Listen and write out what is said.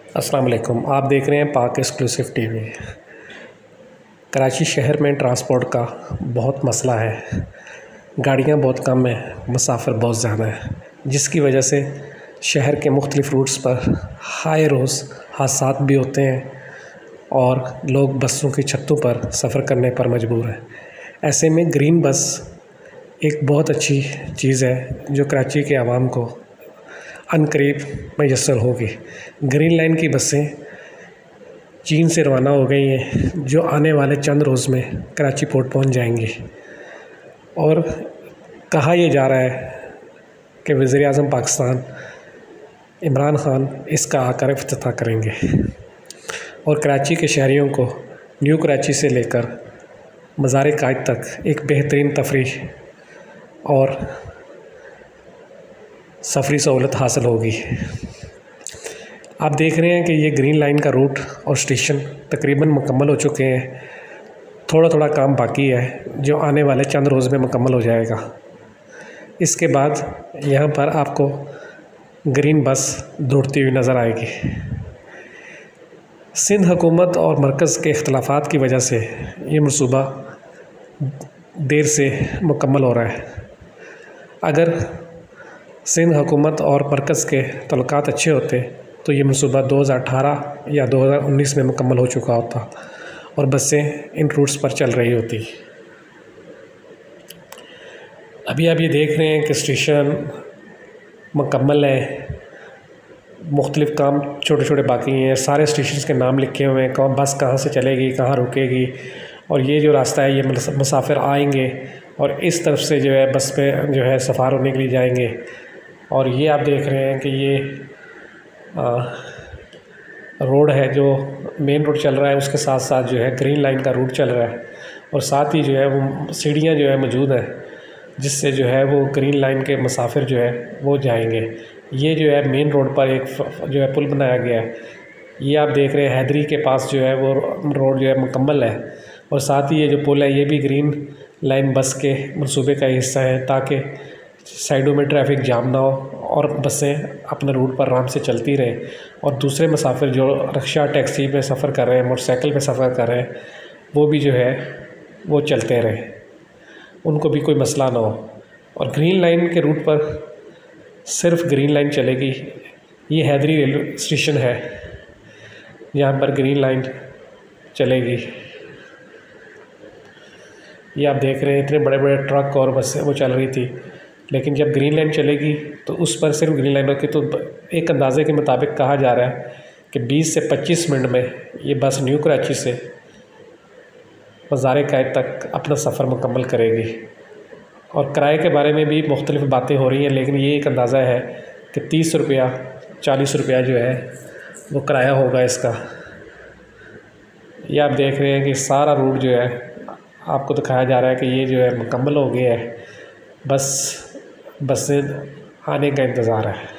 अस्सलाम वालेकुम। आप देख रहे हैं पाक एक्सक्लूसिव टीवी। कराची शहर में ट्रांसपोर्ट का बहुत मसला है। गाड़ियां बहुत कम हैं, मुसाफिर बहुत ज़्यादा है, जिसकी वजह से शहर के मुख्तलिफ़ रूट्स पर हाय रोज़ हादसात भी होते हैं और लोग बसों की छतों पर सफ़र करने पर मजबूर हैं। ऐसे में ग्रीन बस एक बहुत अच्छी चीज़ है जो कराची के आवाम को अनकरीब मैसर होगी। ग्रीन लाइन की बसें चीन से रवाना हो गई हैं, जो आने वाले चंद रोज़ में कराची पोर्ट पहुंच जाएंगी। और कहा यह जा रहा है कि वज़ीर-ए-आज़म पाकिस्तान इमरान खान इसका आकर इफ्तिताह करेंगे और कराची के शहरियों को न्यू कराची से लेकर मज़ार-ए-कायद तक एक बेहतरीन तफरीह और सफ़री सहूलत हासिल होगी। आप देख रहे हैं कि ये ग्रीन लाइन का रूट और स्टेशन तकरीबन मुकम्मल हो चुके हैं। थोड़ा थोड़ा काम बाकी है जो आने वाले चंद रोज़ में मुकम्मल हो जाएगा। इसके बाद यहाँ पर आपको ग्रीन बस दौड़ती हुई नज़र आएगी। सिंध हुकूमत और मरकज़ के इख्तलाफात की वजह से ये मनसूबा देर से मुकम्मल हो रहा है। अगर सिंध हुकूमत और मरकज़ के तल्लुकात अच्छे होते तो ये मनसूबा 2018 या 2019 में मुकम्मल हो चुका होता और बसें इन रूट्स पर चल रही होती। अभी आप ये देख रहे हैं कि स्टेशन मुकम्मल है, मुख्तलिफ़ काम छोटे छोटे बाकी हैं। सारे स्टेशन के नाम लिखे हुए हैं, कौन बस कहाँ से चलेगी, कहाँ रुकेगी, और ये जो रास्ता है ये मुसाफिर आएंगे और इस तरफ से जो है बस पे जो है सफ़र होने के लिए जाएंगे। और ये आप देख रहे हैं कि ये रोड है जो मेन रोड चल रहा है, उसके साथ साथ जो है ग्रीन लाइन का रूट चल रहा है और साथ ही जो है वो सीढ़ियाँ जो है मौजूद हैं, जिससे जो है वो ग्रीन लाइन के मुसाफिर जो है वो जाएंगे। ये जो है मेन रोड पर एक जो है पुल बनाया गया है। ये आप देख रहे हैं हैदरी के पास जो है वो रोड जो है मुकम्मल है और साथ ही ये जो पुल है ये भी ग्रीन लाइन बस के मंसूबे का हिस्सा है, ताकि साइडों में ट्रैफिक जाम ना हो और बसें अपने रूट पर आराम से चलती रहें और दूसरे मुसाफिर जो रिक्शा टैक्सी में सफ़र कर रहे हैं, मोटरसाइकिल पे सफ़र कर रहे हैं, वो भी जो है वो चलते रहें, उनको भी कोई मसला ना हो। और ग्रीन लाइन के रूट पर सिर्फ ग्रीन लाइन चलेगी। ये हैदरी रेलवे स्टेशन है, यहाँ पर ग्रीन लाइन चलेगी। ये आप देख रहे हैं इतने बड़े बड़े ट्रक और बसें वो चल रही थी, लेकिन जब ग्रीन लाइन चलेगी तो उस पर सिर्फ ग्रीन लाइन होगी। तो एक अंदाजे के मुताबिक कहा जा रहा है कि 20 से 25 मिनट में ये बस न्यू कराची से मज़ार-ए-कायद तक अपना सफ़र मुकम्मल करेगी। और किराए के बारे में भी मुख्तलिफ़ बातें हो रही हैं, लेकिन ये एक अंदाज़ा है कि 30 रुपया 40 रुपया जो है वो किराया होगा इसका। ये आप देख रहे हैं कि सारा रूट जो है आपको दिखाया जा रहा है कि ये जो है मुकम्मल हो गया है, बस बसें आने का इंतज़ार है।